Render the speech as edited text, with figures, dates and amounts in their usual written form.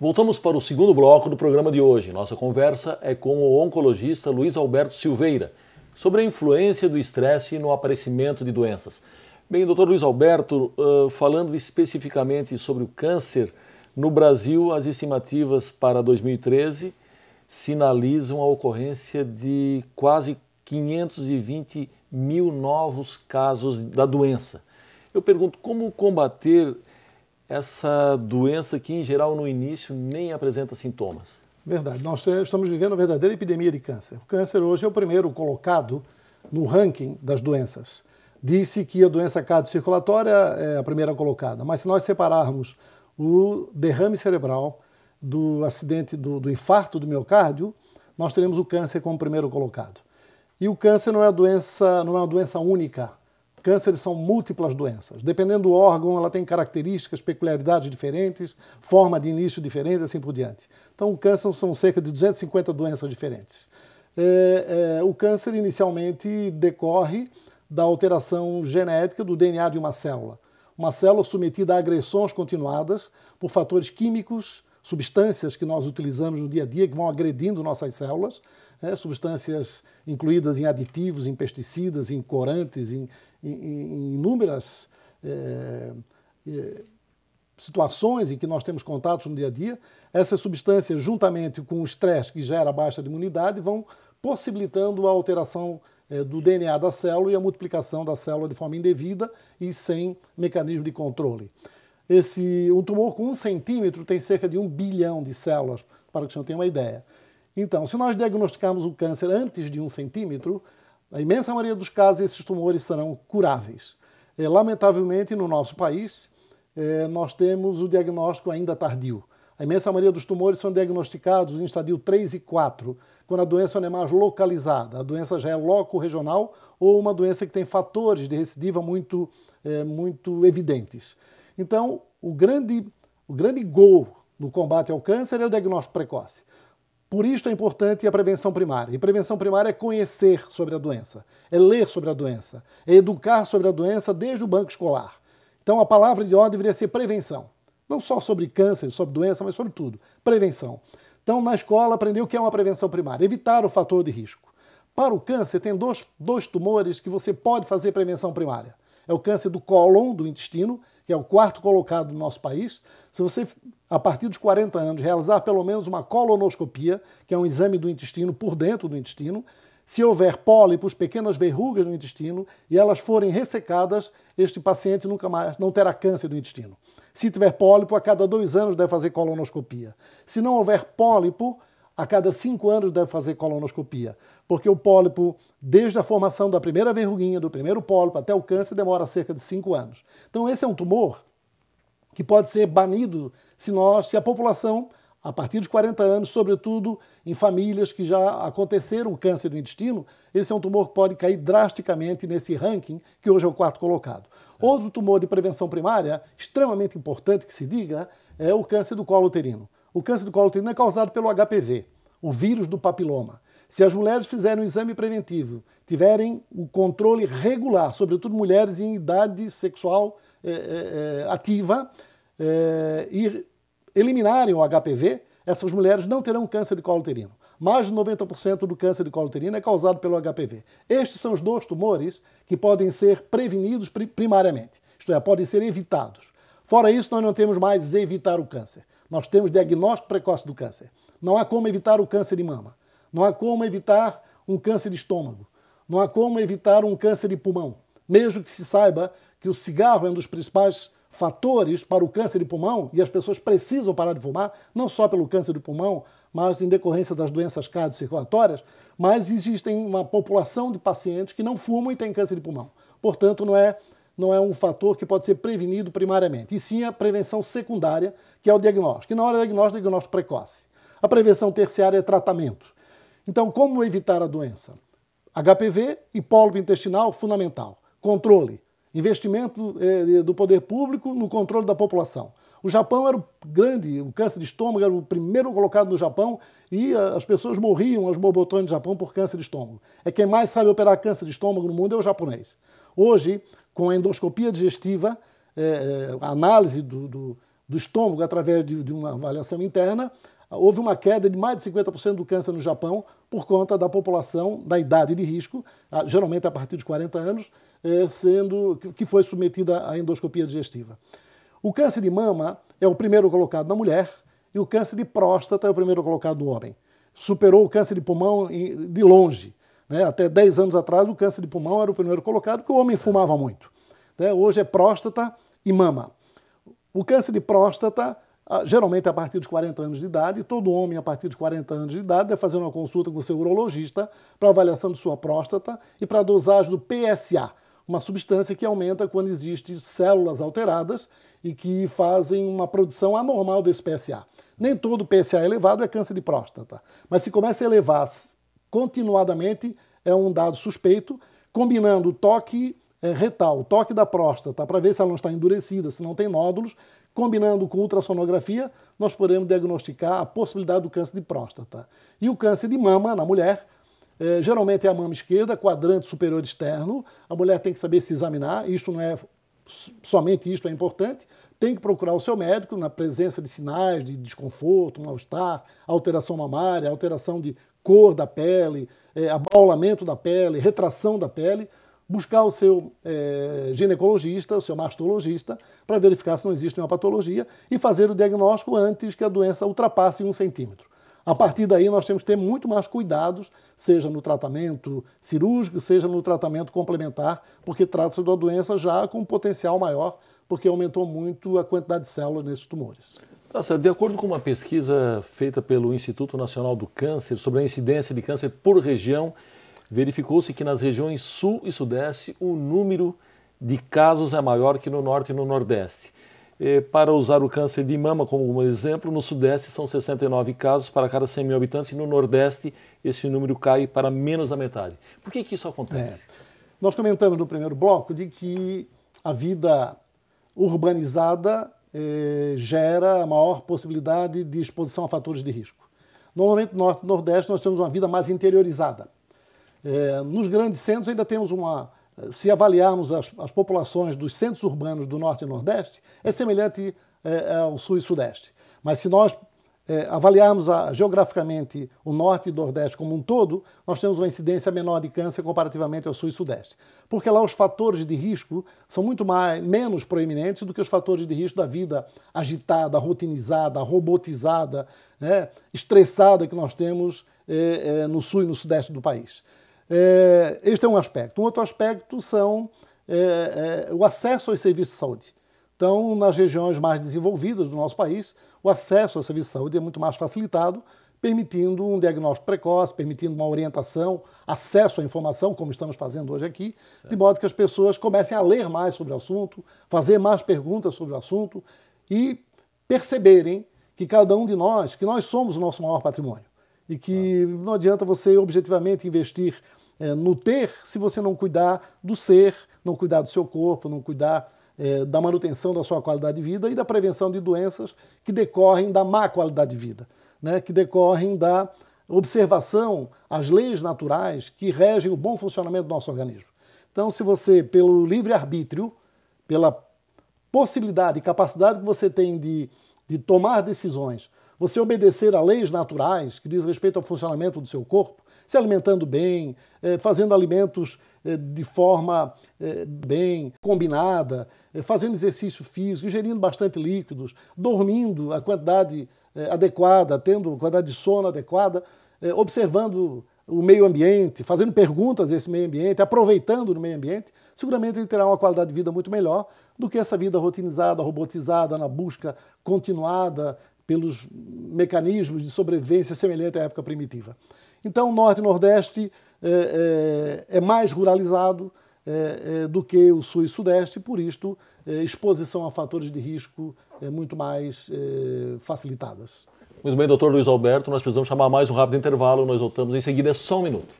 Voltamos para o segundo bloco do programa de hoje. Nossa conversa é com o oncologista Luiz Alberto Silveira sobre a influência do estresse no aparecimento de doenças. Bem, doutor Luiz Alberto, falando especificamente sobre o câncer, no Brasil as estimativas para 2013 sinalizam a ocorrência de quase 520 mil novos casos da doença. Eu pergunto, como combater essa doença que, em geral, no início nem apresenta sintomas? Verdade. Nós estamos vivendo uma verdadeira epidemia de câncer. O câncer hoje é o primeiro colocado no ranking das doenças. Disse que a doença cardiocirculatória é a primeira colocada, mas se nós separarmos o derrame cerebral do acidente do infarto do miocárdio, nós teremos o câncer como primeiro colocado. E o câncer não é uma doença única. Cânceres são múltiplas doenças. Dependendo do órgão, ela tem características, peculiaridades diferentes, forma de início diferente, assim por diante. Então, o câncer são cerca de 250 doenças diferentes. O câncer, inicialmente, decorre da alteração genética do DNA de uma célula. Uma célula submetida a agressões continuadas por fatores químicos, substâncias que nós utilizamos no dia a dia, que vão agredindo nossas células, substâncias incluídas em aditivos, em pesticidas, em corantes, em inúmeras situações em que nós temos contatos no dia a dia. Essas substâncias, juntamente com o estresse que gera baixa de imunidade, vão possibilitando a alteração do DNA da célula e a multiplicação da célula de forma indevida e sem mecanismo de controle. Um tumor com 1 centímetro tem cerca de 1 bilhão de células, para que você tenha uma ideia. Então, se nós diagnosticarmos o câncer antes de 1 centímetro, a imensa maioria dos casos, esses tumores serão curáveis. Lamentavelmente, no nosso país, nós temos o diagnóstico ainda tardio. A imensa maioria dos tumores são diagnosticados em estadio 3 e 4, quando a doença não é mais localizada. A doença já é loco-regional ou uma doença que tem fatores de recidiva muito evidentes. Então, o grande gol no combate ao câncer é o diagnóstico precoce. Por isso é importante a prevenção primária. E prevenção primária é conhecer sobre a doença, é ler sobre a doença, é educar sobre a doença desde o banco escolar. Então a palavra de ordem deveria ser prevenção. Não só sobre câncer, sobre doença, mas sobre tudo. Prevenção. Então na escola aprender o que é uma prevenção primária, evitar o fator de risco. Para o câncer tem dois tumores que você pode fazer prevenção primária. É o câncer do cólon, do intestino, que é o 4º colocado no nosso país. Se você, a partir dos 40 anos, realizar pelo menos uma colonoscopia, que é um exame do intestino por dentro do intestino, se houver pólipos, pequenas verrugas no intestino, e elas forem ressecadas, este paciente nunca mais não terá câncer do intestino. Se tiver pólipo, a cada 2 anos deve fazer colonoscopia. Se não houver pólipo, a cada 5 anos deve fazer colonoscopia, porque o pólipo, desde a formação da primeira verruguinha, do primeiro pólipo até o câncer, demora cerca de 5 anos. Então esse é um tumor que pode ser banido se a população, a partir dos 40 anos, sobretudo em famílias que já aconteceram câncer do intestino, esse é um tumor que pode cair drasticamente nesse ranking, que hoje é o 4º colocado. Outro tumor de prevenção primária, extremamente importante que se diga, é o câncer do colo uterino. O câncer do colo uterino é causado pelo HPV, o vírus do papiloma. Se as mulheres fizerem um exame preventivo, tiverem o controle regular, sobretudo mulheres em idade sexual ativa, e eliminarem o HPV, essas mulheres não terão câncer de colo uterino. Mais de 90% do câncer de colo uterino é causado pelo HPV. Estes são os 2 tumores que podem ser prevenidos primariamente, isto é, podem ser evitados. Fora isso, nós não temos mais evitar o câncer. Nós temos diagnóstico precoce do câncer. Não há como evitar o câncer de mama. Não há como evitar um câncer de estômago. Não há como evitar um câncer de pulmão. Mesmo que se saiba que o cigarro é um dos principais fatores para o câncer de pulmão, e as pessoas precisam parar de fumar, não só pelo câncer de pulmão, mas em decorrência das doenças cardiocirculatórias, mas existem uma população de pacientes que não fumam e têm câncer de pulmão. Portanto, não é um fator que pode ser prevenido primariamente, e sim a prevenção secundária, que é o diagnóstico. E na hora do diagnóstico precoce. A prevenção terciária é tratamento. Então, como evitar a doença? HPV e pólipo intestinal, fundamental. Controle. Investimento do poder público no controle da população. O Japão era o câncer de estômago era o primeiro colocado no Japão e as pessoas morriam, as borbotões no Japão, por câncer de estômago. Quem mais sabe operar câncer de estômago no mundo é o japonês. Hoje, com a endoscopia digestiva, a análise do estômago através de uma avaliação interna, houve uma queda de mais de 50% do câncer no Japão por conta da população da idade de risco, geralmente a partir de 40 anos, que foi submetida à endoscopia digestiva. O câncer de mama é o primeiro colocado na mulher e o câncer de próstata é o primeiro colocado no homem. Superou o câncer de pulmão de longe. Né? Até 10 anos atrás, o câncer de pulmão era o primeiro colocado, porque o homem fumava muito. Né? Hoje é próstata e mama. O câncer de próstata, geralmente a partir dos 40 anos de idade, todo homem a partir dos 40 anos de idade deve fazer uma consulta com o seu urologista para avaliação de sua próstata e para a dosagem do PSA, uma substância que aumenta quando existem células alteradas e que fazem uma produção anormal desse PSA. Nem todo PSA elevado é câncer de próstata, mas se começa a elevar continuadamente, é um dado suspeito, combinando o toque retal, o toque da próstata, para ver se ela não está endurecida, se não tem nódulos, combinando com ultrassonografia, nós podemos diagnosticar a possibilidade do câncer de próstata. E o câncer de mama na mulher, geralmente é a mama esquerda, quadrante superior externo, a mulher tem que saber se examinar, isto não é somente isto é importante, tem que procurar o seu médico na presença de sinais de desconforto, mal-estar, alteração mamária, alteração de cor da pele, abaulamento da pele, retração da pele, buscar o seu ginecologista, o seu mastologista, para verificar se não existe uma patologia e fazer o diagnóstico antes que a doença ultrapasse 1 centímetro. A partir daí, nós temos que ter muito mais cuidados, seja no tratamento cirúrgico, seja no tratamento complementar, porque trata-se de uma doença já com um potencial maior, porque aumentou muito a quantidade de células nesses tumores. De acordo com uma pesquisa feita pelo Instituto Nacional do Câncer sobre a incidência de câncer por região, verificou-se que nas regiões Sul e Sudeste o número de casos é maior que no Norte e no Nordeste. Para usar o câncer de mama como um exemplo, no Sudeste são 69 casos para cada 100 mil habitantes e no Nordeste esse número cai para menos da metade. Por que isso acontece? Nós comentamos no primeiro bloco de que a vida urbanizada gera a maior possibilidade de exposição a fatores de risco. Normalmente no Norte e Nordeste nós temos uma vida mais interiorizada. Nos grandes centros ainda temos se avaliarmos as populações dos centros urbanos do Norte e Nordeste, é semelhante ao Sul e Sudeste. Mas se nós avaliarmos geograficamente o Norte e Nordeste como um todo, nós temos uma incidência menor de câncer comparativamente ao Sul e Sudeste. Porque lá os fatores de risco são muito menos proeminentes do que os fatores de risco da vida agitada, rotinizada, robotizada, estressada que nós temos no Sul e no Sudeste do país. Este é um aspecto. Um outro aspecto são o acesso aos serviços de saúde. Então, nas regiões mais desenvolvidas do nosso país, o acesso ao serviço de saúde é muito mais facilitado, permitindo um diagnóstico precoce, permitindo uma orientação, acesso à informação, como estamos fazendo hoje aqui, de modo que as pessoas comecem a ler mais sobre o assunto, fazer mais perguntas sobre o assunto e perceberem que cada um de nós, que nós somos o nosso maior patrimônio e que não adianta você objetivamente investir no ter se você não cuidar do ser, não cuidar do seu corpo, não cuidar da manutenção da sua qualidade de vida e da prevenção de doenças que decorrem da má qualidade de vida, que decorrem da observação às leis naturais que regem o bom funcionamento do nosso organismo. Então, se você, pelo livre-arbítrio, pela possibilidade e capacidade que você tem de tomar decisões, você obedecer a leis naturais que diz respeito ao funcionamento do seu corpo, se alimentando bem, fazendo alimentos de forma bem combinada, fazendo exercício físico, ingerindo bastante líquidos, dormindo a quantidade adequada, tendo a quantidade de sono adequada, observando o meio ambiente, fazendo perguntas a esse meio ambiente, aproveitando no meio ambiente, seguramente ele terá uma qualidade de vida muito melhor do que essa vida rotinizada, robotizada, na busca continuada pelos mecanismos de sobrevivência semelhante à época primitiva. Então, o Norte e Nordeste é mais ruralizado do que o Sul e Sudeste, por isto, exposição a fatores de risco muito mais facilitadas. Muito bem, doutor Luiz Alberto, nós precisamos chamar mais um rápido intervalo, nós voltamos em seguida, é só um minuto.